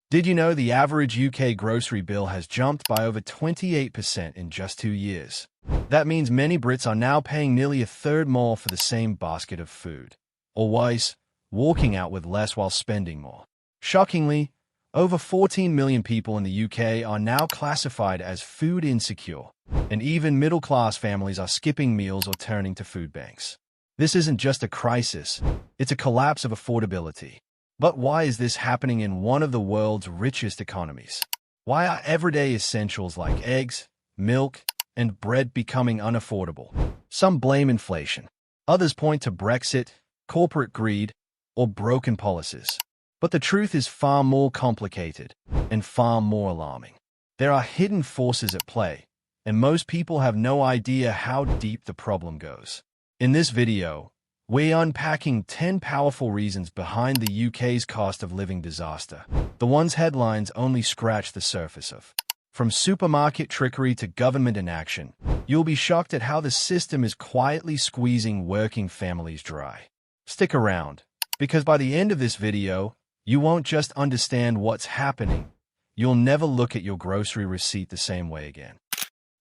Did you know the average UK grocery bill has jumped by over 28% in just 2 years? That means many Brits are now paying nearly a third more for the same basket of food. Or worse, walking out with less while spending more. Shockingly, over 14 million people in the UK are now classified as food insecure, and even middle-class families are skipping meals or turning to food banks. This isn't just a crisis, it's a collapse of affordability. But why is this happening in one of the world's richest economies? Why are everyday essentials like eggs, milk, and bread becoming unaffordable? Some blame inflation. Others point to Brexit, corporate greed, or broken policies. But the truth is far more complicated and far more alarming. There are hidden forces at play, and most people have no idea how deep the problem goes. In this video, we're unpacking 10 powerful reasons behind the UK's cost of living disaster, the ones headlines only scratch the surface of. From supermarket trickery to government inaction, you'll be shocked at how the system is quietly squeezing working families dry. Stick around, because by the end of this video, you won't just understand what's happening, you'll never look at your grocery receipt the same way again.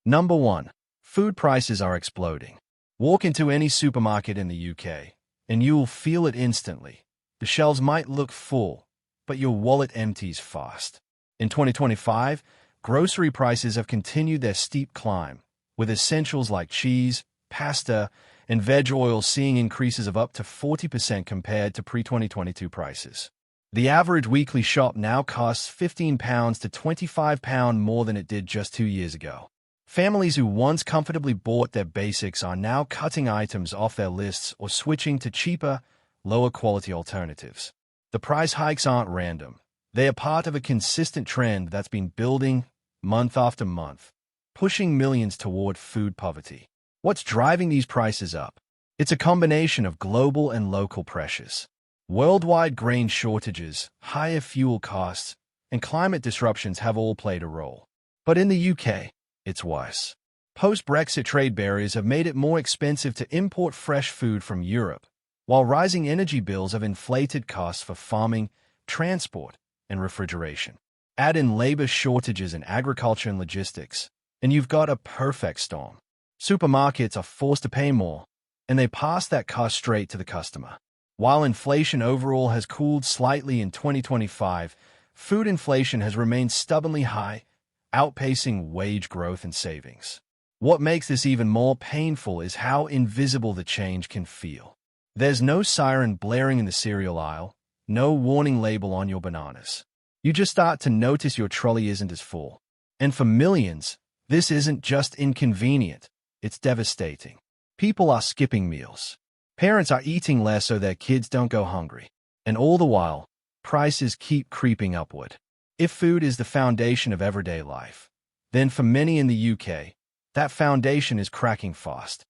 Number 1. Food prices are exploding. Walk into any supermarket in the UK, and you'll feel it instantly. The shelves might look full, but your wallet empties fast. In 2025, grocery prices have continued their steep climb, with essentials like cheese, pasta, and veg oil seeing increases of up to 40% compared to pre-2022 prices. The average weekly shop now costs £15 to £25 more than it did just 2 years ago. Families who once comfortably bought their basics are now cutting items off their lists or switching to cheaper, lower-quality alternatives. The price hikes aren't random. They are part of a consistent trend that's been building month after month, pushing millions toward food poverty. What's driving these prices up? It's a combination of global and local pressures. Worldwide grain shortages, higher fuel costs, and climate disruptions have all played a role. But in the UK, it's worse. Post-Brexit trade barriers have made it more expensive to import fresh food from Europe, while rising energy bills have inflated costs for farming, transport, and refrigeration. Add in labor shortages in agriculture and logistics, and you've got a perfect storm. Supermarkets are forced to pay more, and they pass that cost straight to the customer. While inflation overall has cooled slightly in 2025, food inflation has remained stubbornly high, outpacing wage growth and savings. What makes this even more painful is how invisible the change can feel. There's no siren blaring in the cereal aisle, no warning label on your bananas. You just start to notice your trolley isn't as full. And for millions, this isn't just inconvenient, it's devastating. People are skipping meals. Parents are eating less so their kids don't go hungry. And all the while, prices keep creeping upward. If food is the foundation of everyday life, then for many in the UK, that foundation is cracking fast.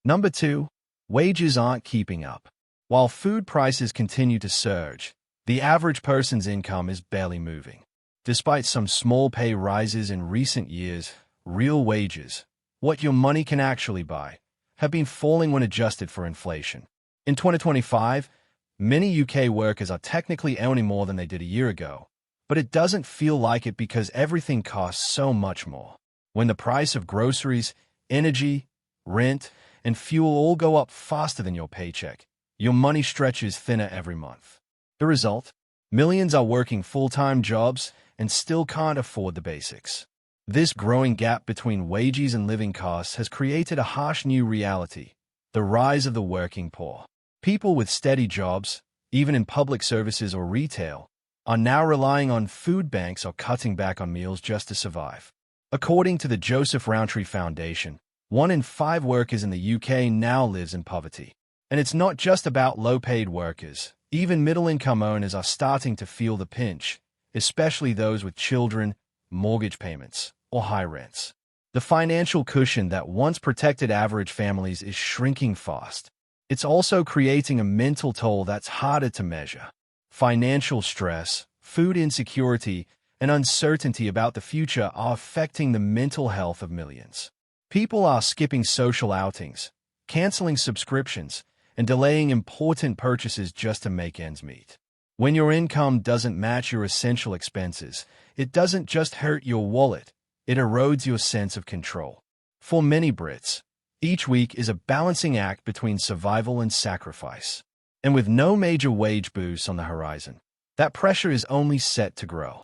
Number 2. Wages aren't keeping up. While food prices continue to surge, the average person's income is barely moving. Despite some small pay rises in recent years, real wages, what your money can actually buy, have been falling when adjusted for inflation. In 2025, many UK workers are technically earning more than they did a year ago, but it doesn't feel like it because everything costs so much more. When the price of groceries, energy, rent, and fuel all go up faster than your paycheck, your money stretches thinner every month. The result? Millions are working full-time jobs and still can't afford the basics. This growing gap between wages and living costs has created a harsh new reality, the rise of the working poor. People with steady jobs, even in public services or retail, are now relying on food banks or cutting back on meals just to survive. According to the Joseph Rowntree Foundation, 1 in 5 workers in the UK now lives in poverty. And it's not just about low-paid workers. Even middle-income earners are starting to feel the pinch, especially those with children, mortgage payments, or high rents. The financial cushion that once protected average families is shrinking fast. It's also creating a mental toll that's harder to measure. Financial stress, food insecurity, and uncertainty about the future are affecting the mental health of millions. People are skipping social outings, canceling subscriptions, and delaying important purchases just to make ends meet. When your income doesn't match your essential expenses, it doesn't just hurt your wallet, it erodes your sense of control. For many Brits, each week is a balancing act between survival and sacrifice. And with no major wage boosts on the horizon, that pressure is only set to grow.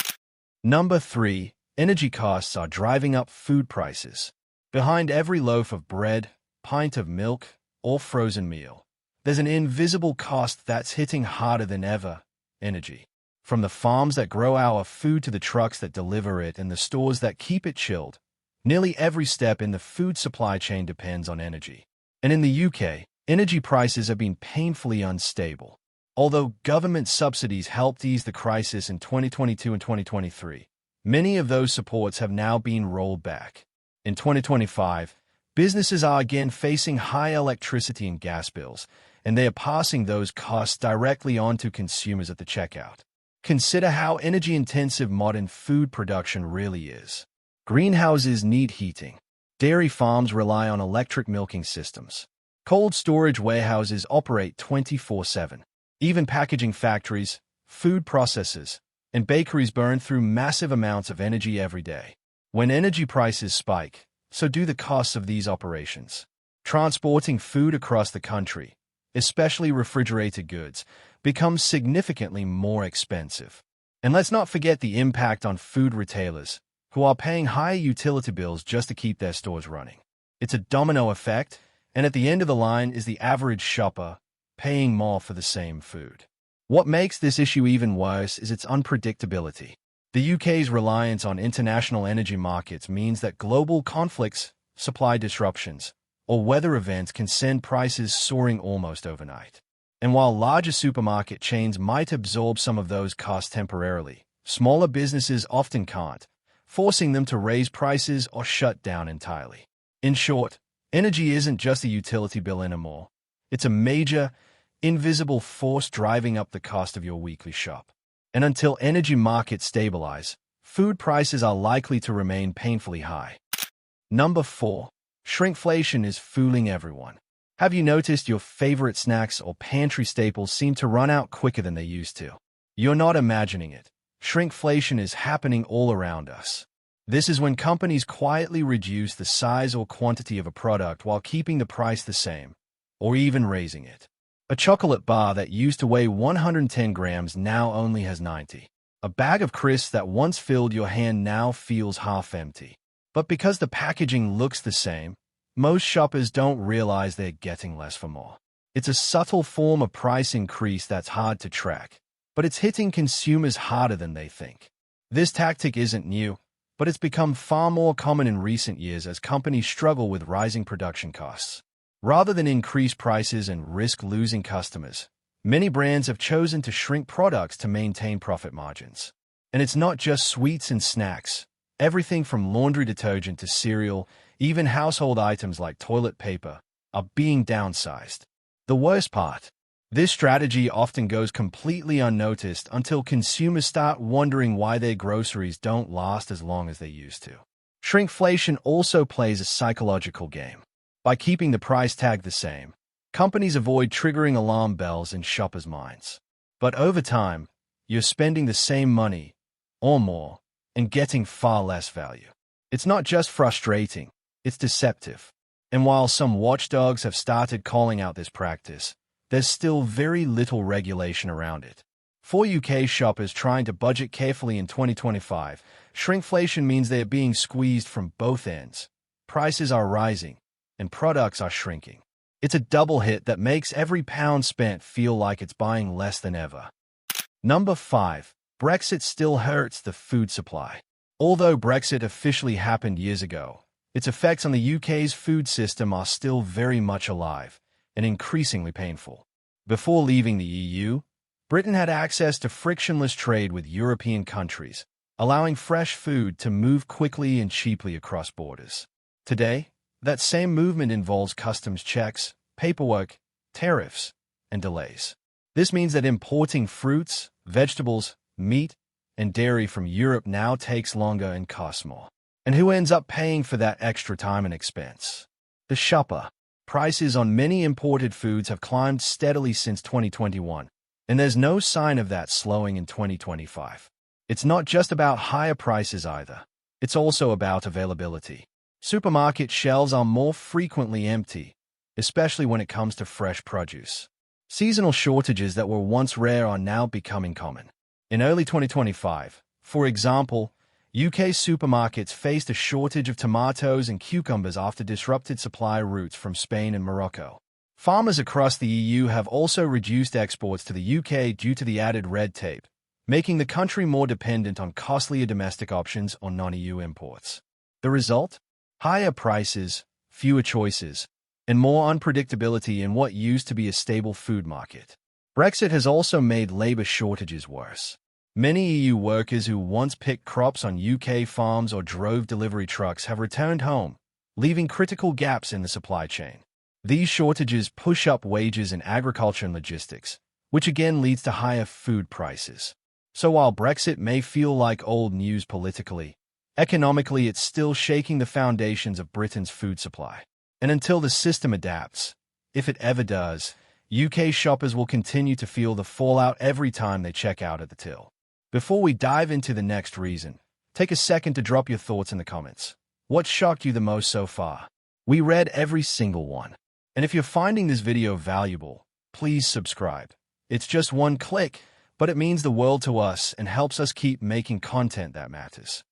Number 3. Energy costs are driving up food prices. Behind every loaf of bread, pint of milk, or frozen meal, there's an invisible cost that's hitting harder than ever: energy. From the farms that grow our food to the trucks that deliver it and the stores that keep it chilled, nearly every step in the food supply chain depends on energy. And in the UK, energy prices have been painfully unstable. Although government subsidies helped ease the crisis in 2022 and 2023, many of those supports have now been rolled back. In 2025, businesses are again facing high electricity and gas bills, and they are passing those costs directly on to consumers at the checkout. Consider how energy-intensive modern food production really is. Greenhouses need heating. Dairy farms rely on electric milking systems. Cold storage warehouses operate 24/7. Even packaging factories, food processors, and bakeries burn through massive amounts of energy every day. When energy prices spike, so do the costs of these operations. Transporting food across the country, especially refrigerated goods, becomes significantly more expensive. And let's not forget the impact on food retailers, who are paying higher utility bills just to keep their stores running. It's a domino effect, and at the end of the line is the average shopper, paying more for the same food. What makes this issue even worse is its unpredictability. The UK's reliance on international energy markets means that global conflicts, supply disruptions, or weather events can send prices soaring almost overnight. And while larger supermarket chains might absorb some of those costs temporarily, smaller businesses often can't, forcing them to raise prices or shut down entirely. In short, energy isn't just a utility bill anymore. It's a major, invisible force driving up the cost of your weekly shop. And until energy markets stabilize, food prices are likely to remain painfully high. Number 4. Shrinkflation is fooling everyone. Have you noticed your favorite snacks or pantry staples seem to run out quicker than they used to? You're not imagining it. Shrinkflation is happening all around us. This is when companies quietly reduce the size or quantity of a product while keeping the price the same, or even raising it. A chocolate bar that used to weigh 110 grams now only has 90. A bag of crisps that once filled your hand now feels half empty. But because the packaging looks the same, most shoppers don't realize they're getting less for more. It's a subtle form of price increase that's hard to track, but it's hitting consumers harder than they think. This tactic isn't new, but it's become far more common in recent years as companies struggle with rising production costs. Rather than increase prices and risk losing customers, many brands have chosen to shrink products to maintain profit margins. And it's not just sweets and snacks. Everything from laundry detergent to cereal, even household items like toilet paper, are being downsized. The worst part: this strategy often goes completely unnoticed until consumers start wondering why their groceries don't last as long as they used to. Shrinkflation also plays a psychological game. By keeping the price tag the same, companies avoid triggering alarm bells in shoppers' minds. But over time, you're spending the same money, or more, and getting far less value. It's not just frustrating, it's deceptive. And while some watchdogs have started calling out this practice, there's still very little regulation around it. For UK shoppers trying to budget carefully in 2025, shrinkflation means they're being squeezed from both ends. Prices are rising, and products are shrinking. It's a double hit that makes every pound spent feel like it's buying less than ever. Number 5. Brexit still hurts the food supply. Although Brexit officially happened years ago, its effects on the UK's food system are still very much alive and increasingly painful. Before leaving the EU, Britain had access to frictionless trade with European countries, allowing fresh food to move quickly and cheaply across borders. Today, that same movement involves customs checks, paperwork, tariffs, and delays. This means that importing fruits, vegetables, meat, and dairy from Europe now takes longer and costs more. And who ends up paying for that extra time and expense? The shopper. Prices on many imported foods have climbed steadily since 2021, And there's no sign of that slowing in 2025. It's not just about higher prices either. It's also about availability. Supermarket shelves are more frequently empty, especially when it comes to fresh produce. Seasonal shortages that were once rare are now becoming common. In early 2025, for example, UK supermarkets faced a shortage of tomatoes and cucumbers after disrupted supply routes from Spain and Morocco. Farmers across the EU have also reduced exports to the UK due to the added red tape, making the country more dependent on costlier domestic options or non-EU imports. The result? Higher prices, fewer choices, and more unpredictability in what used to be a stable food market. Brexit has also made labor shortages worse. Many EU workers who once picked crops on UK farms or drove delivery trucks have returned home, leaving critical gaps in the supply chain. These shortages push up wages in agriculture and logistics, which again leads to higher food prices. So while Brexit may feel like old news politically, economically it's still shaking the foundations of Britain's food supply. And until the system adapts, if it ever does, UK shoppers will continue to feel the fallout every time they check out at the till. Before we dive into the next reason, take a second to drop your thoughts in the comments. What shocked you the most so far? We read every single one. And if you're finding this video valuable, please subscribe. It's just one click, but it means the world to us and helps us keep making content that matters.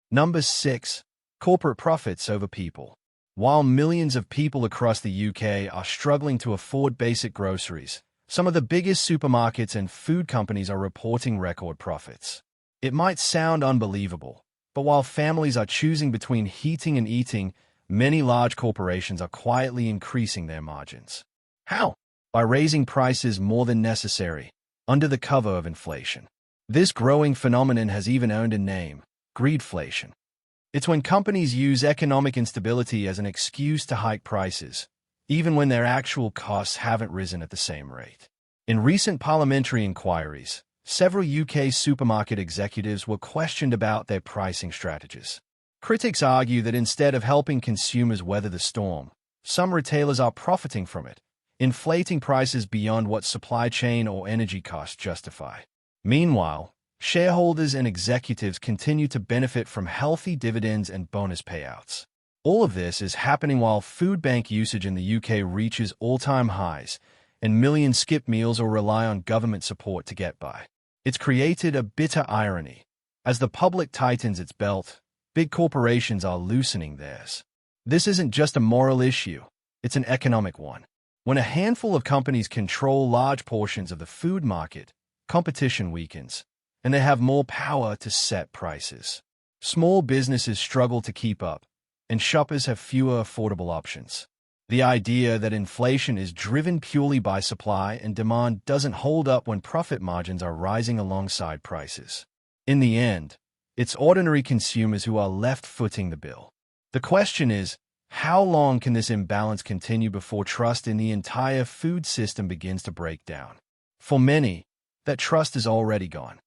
Number 6. Corporate profits over people. While millions of people across the UK are struggling to afford basic groceries, some of the biggest supermarkets and food companies are reporting record profits. It might sound unbelievable, but while families are choosing between heating and eating, many large corporations are quietly increasing their margins. How? By raising prices more than necessary, under the cover of inflation. This growing phenomenon has even earned a name: greedflation. It's when companies use economic instability as an excuse to hike prices, even when their actual costs haven't risen at the same rate. In recent parliamentary inquiries, several UK supermarket executives were questioned about their pricing strategies. Critics argue that instead of helping consumers weather the storm, some retailers are profiting from it, inflating prices beyond what supply chain or energy costs justify. Meanwhile, shareholders and executives continue to benefit from healthy dividends and bonus payouts. All of this is happening while food bank usage in the UK reaches all-time highs, and millions skip meals or rely on government support to get by. It's created a bitter irony. As the public tightens its belt, big corporations are loosening theirs. This isn't just a moral issue, it's an economic one. When a handful of companies control large portions of the food market, competition weakens, and they have more power to set prices. Small businesses struggle to keep up, and shoppers have fewer affordable options. The idea that inflation is driven purely by supply and demand doesn't hold up when profit margins are rising alongside prices. In the end, it's ordinary consumers who are left footing the bill. The question is, how long can this imbalance continue before trust in the entire food system begins to break down? For many, that trust is already gone.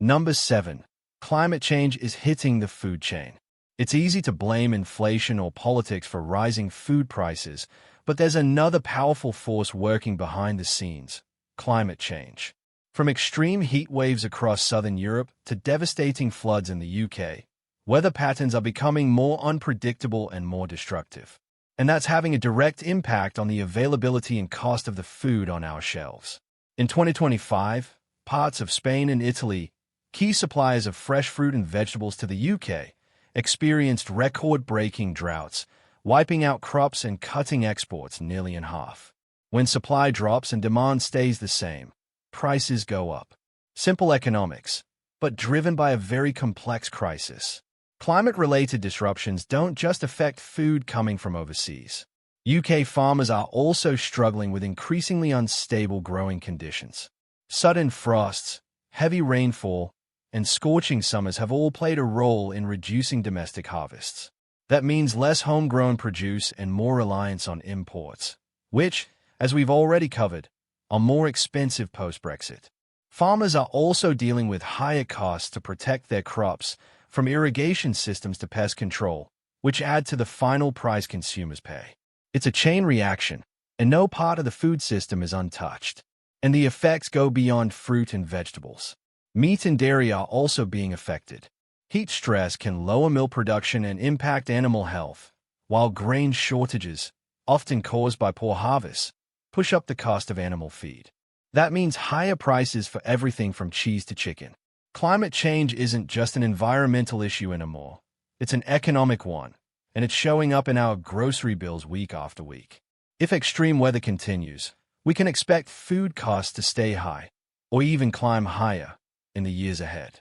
Number 7. Climate change is hitting the food chain. It's easy to blame inflation or politics for rising food prices, but there's another powerful force working behind the scenes: climate change. From extreme heat waves across southern Europe to devastating floods in the UK, weather patterns are becoming more unpredictable and more destructive. And that's having a direct impact on the availability and cost of the food on our shelves. In 2025, parts of Spain and Italy, key suppliers of fresh fruit and vegetables to the UK, experienced record-breaking droughts, wiping out crops and cutting exports nearly in half. When supply drops and demand stays the same, prices go up. Simple economics, but driven by a very complex crisis. Climate-related disruptions don't just affect food coming from overseas. UK farmers are also struggling with increasingly unstable growing conditions. Sudden frosts, heavy rainfall, and scorching summers have all played a role in reducing domestic harvests. That means less homegrown produce and more reliance on imports, which, as we've already covered, are more expensive post-Brexit. Farmers are also dealing with higher costs to protect their crops, from irrigation systems to pest control, which add to the final price consumers pay. It's a chain reaction, and no part of the food system is untouched. And the effects go beyond fruit and vegetables. Meat and dairy are also being affected. Heat stress can lower milk production and impact animal health, while grain shortages, often caused by poor harvests, push up the cost of animal feed. That means higher prices for everything from cheese to chicken. Climate change isn't just an environmental issue anymore. It's an economic one, and it's showing up in our grocery bills week after week. If extreme weather continues, we can expect food costs to stay high, or even climb higher, in the years ahead.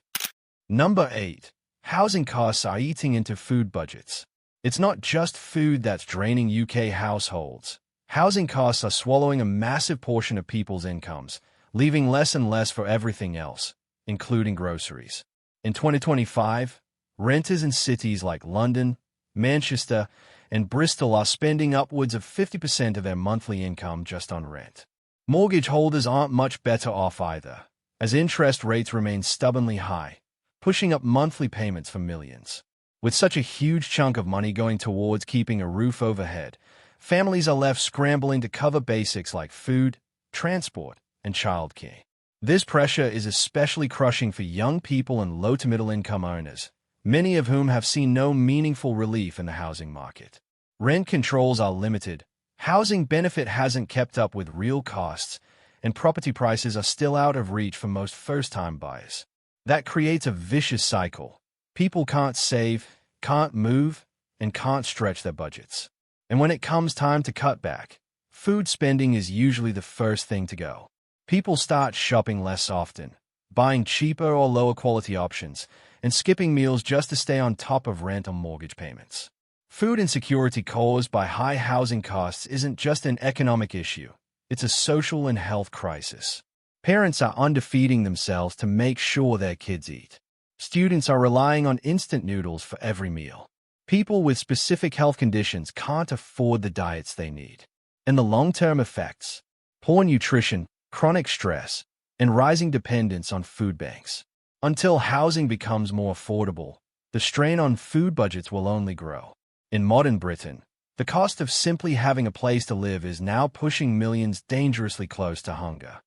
Number 8. Housing costs are eating into food budgets. It's not just food that's draining UK households. Housing costs are swallowing a massive portion of people's incomes, leaving less and less for everything else, including groceries. In 2025, renters in cities like London, Manchester, and Bristol are spending upwards of 50% of their monthly income just on rent. Mortgage holders aren't much better off either, as interest rates remain stubbornly high, pushing up monthly payments for millions. With such a huge chunk of money going towards keeping a roof overhead, families are left scrambling to cover basics like food, transport, and childcare. This pressure is especially crushing for young people and low to middle income owners, many of whom have seen no meaningful relief in the housing market. Rent controls are limited, housing benefit hasn't kept up with real costs, and property prices are still out of reach for most first-time buyers. That creates a vicious cycle. People can't save, can't move, and can't stretch their budgets. And when it comes time to cut back, food spending is usually the first thing to go. People start shopping less often, buying cheaper or lower quality options, and skipping meals just to stay on top of rent or mortgage payments. Food insecurity caused by high housing costs isn't just an economic issue, it's a social and health crisis. Parents are underfeeding themselves to make sure their kids eat. Students are relying on instant noodles for every meal. People with specific health conditions can't afford the diets they need. And the long-term effects: poor nutrition, chronic stress, and rising dependence on food banks. Until housing becomes more affordable, the strain on food budgets will only grow. In modern Britain, the cost of simply having a place to live is now pushing millions dangerously close to hunger.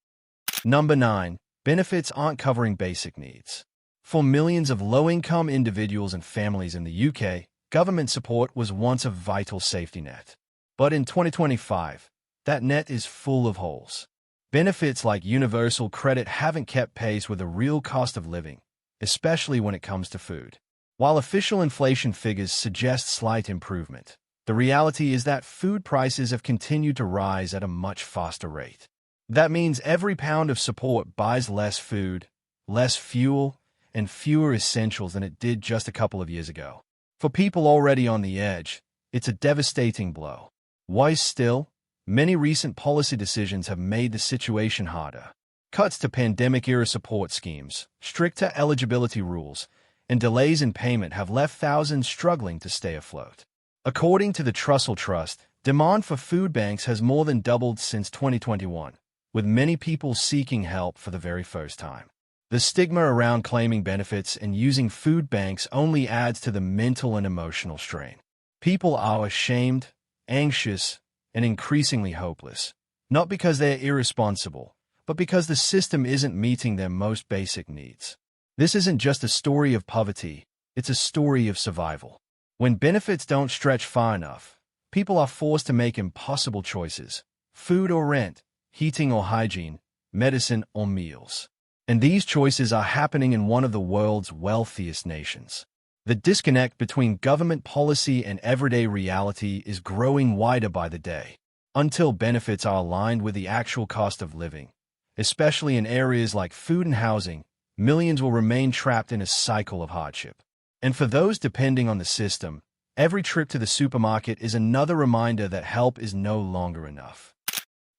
Number 9. Benefits aren't covering basic needs. For millions of low-income individuals and families in the UK, government support was once a vital safety net. But in 2025, that net is full of holes. Benefits like universal credit haven't kept pace with the real cost of living, especially when it comes to food. While official inflation figures suggest slight improvement, the reality is that food prices have continued to rise at a much faster rate. That means every pound of support buys less food, less fuel, and fewer essentials than it did just a couple of years ago. For people already on the edge, it's a devastating blow. Worse still, many recent policy decisions have made the situation harder. Cuts to pandemic-era support schemes, stricter eligibility rules, and delays in payment have left thousands struggling to stay afloat. According to the Trussell Trust, demand for food banks has more than doubled since 2021, with many people seeking help for the very first time. The stigma around claiming benefits and using food banks only adds to the mental and emotional strain. People are ashamed, anxious, and increasingly hopeless, not because they're irresponsible, but because the system isn't meeting their most basic needs. This isn't just a story of poverty, it's a story of survival. When benefits don't stretch far enough, people are forced to make impossible choices: food or rent, heating or hygiene, medicine or meals. And these choices are happening in one of the world's wealthiest nations. The disconnect between government policy and everyday reality is growing wider by the day. Until benefits are aligned with the actual cost of living, especially in areas like food and housing, millions will remain trapped in a cycle of hardship. And for those depending on the system, every trip to the supermarket is another reminder that help is no longer enough.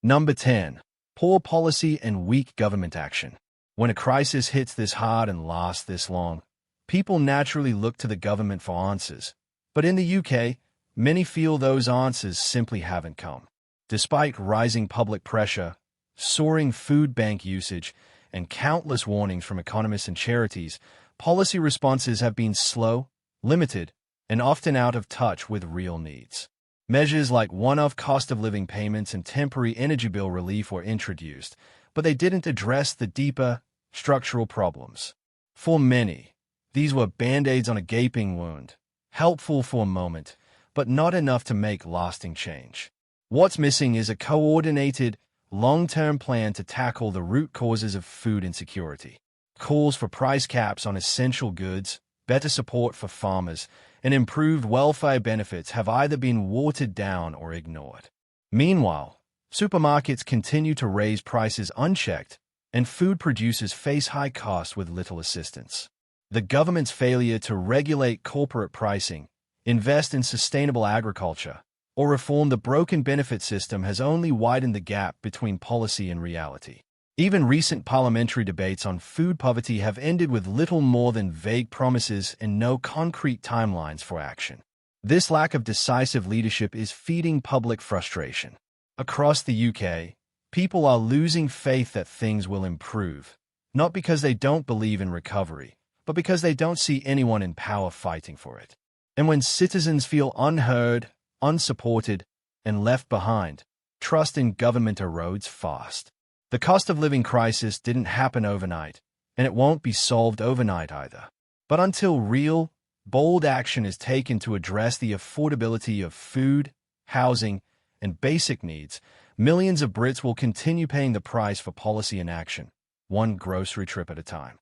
Number 10. Poor policy and weak government action. When a crisis hits this hard and lasts this long, people naturally look to the government for answers. But in the UK, many feel those answers simply haven't come. Despite rising public pressure, soaring food bank usage, and countless warnings from economists and charities, policy responses have been slow, limited, and often out of touch with real needs. Measures like one-off cost of living payments and temporary energy bill relief were introduced, but they didn't address the deeper, structural problems. For many, these were band-aids on a gaping wound, helpful for a moment, but not enough to make lasting change. What's missing is a coordinated, long-term plan to tackle the root causes of food insecurity. Calls for price caps on essential goods, better support for farmers, and improved welfare benefits have either been watered down or ignored. Meanwhile, supermarkets continue to raise prices unchecked, and food producers face high costs with little assistance. The government's failure to regulate corporate pricing, invest in sustainable agriculture, or reform the broken benefit system has only widened the gap between policy and reality. Even recent parliamentary debates on food poverty have ended with little more than vague promises and no concrete timelines for action. This lack of decisive leadership is feeding public frustration. Across the UK, people are losing faith that things will improve, not because they don't believe in recovery, but because they don't see anyone in power fighting for it. And when citizens feel unheard, unsupported, and left behind, trust in government erodes fast. The cost of living crisis didn't happen overnight, and it won't be solved overnight either. But until real, bold action is taken to address the affordability of food, housing, and basic needs, millions of Brits will continue paying the price for policy inaction, one grocery trip at a time.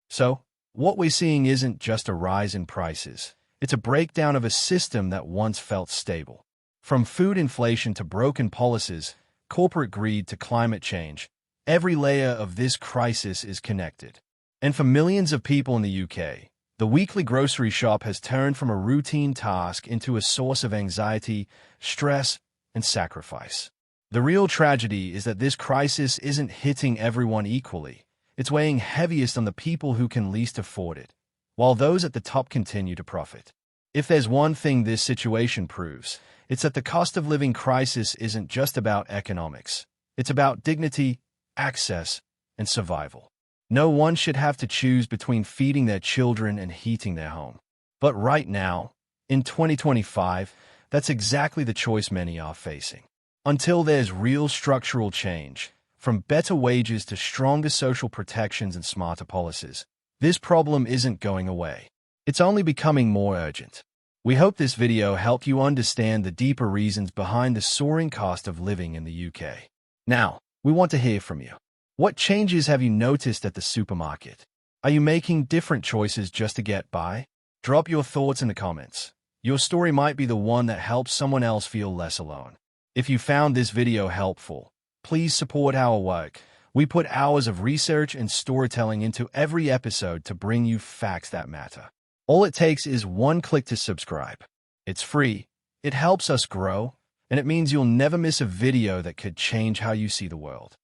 So, what we're seeing isn't just a rise in prices. It's a breakdown of a system that once felt stable. From food inflation to broken policies, corporate greed to climate change, every layer of this crisis is connected. And for millions of people in the UK, the weekly grocery shop has turned from a routine task into a source of anxiety, stress, and sacrifice. The real tragedy is that this crisis isn't hitting everyone equally. It's weighing heaviest on the people who can least afford it, while those at the top continue to profit. If there's one thing this situation proves, it's that the cost of living crisis isn't just about economics. It's about dignity, access, and survival. No one should have to choose between feeding their children and heating their home. But right now, in 2025, that's exactly the choice many are facing. Until there's real structural change, from better wages to stronger social protections and smarter policies, this problem isn't going away. It's only becoming more urgent. We hope this video helped you understand the deeper reasons behind the soaring cost of living in the UK. Now, we want to hear from you. What changes have you noticed at the supermarket? Are you making different choices just to get by? Drop your thoughts in the comments. Your story might be the one that helps someone else feel less alone. If you found this video helpful, please support our work. We put hours of research and storytelling into every episode to bring you facts that matter. All it takes is one click to subscribe. It's free, it helps us grow, and it means you'll never miss a video that could change how you see the world.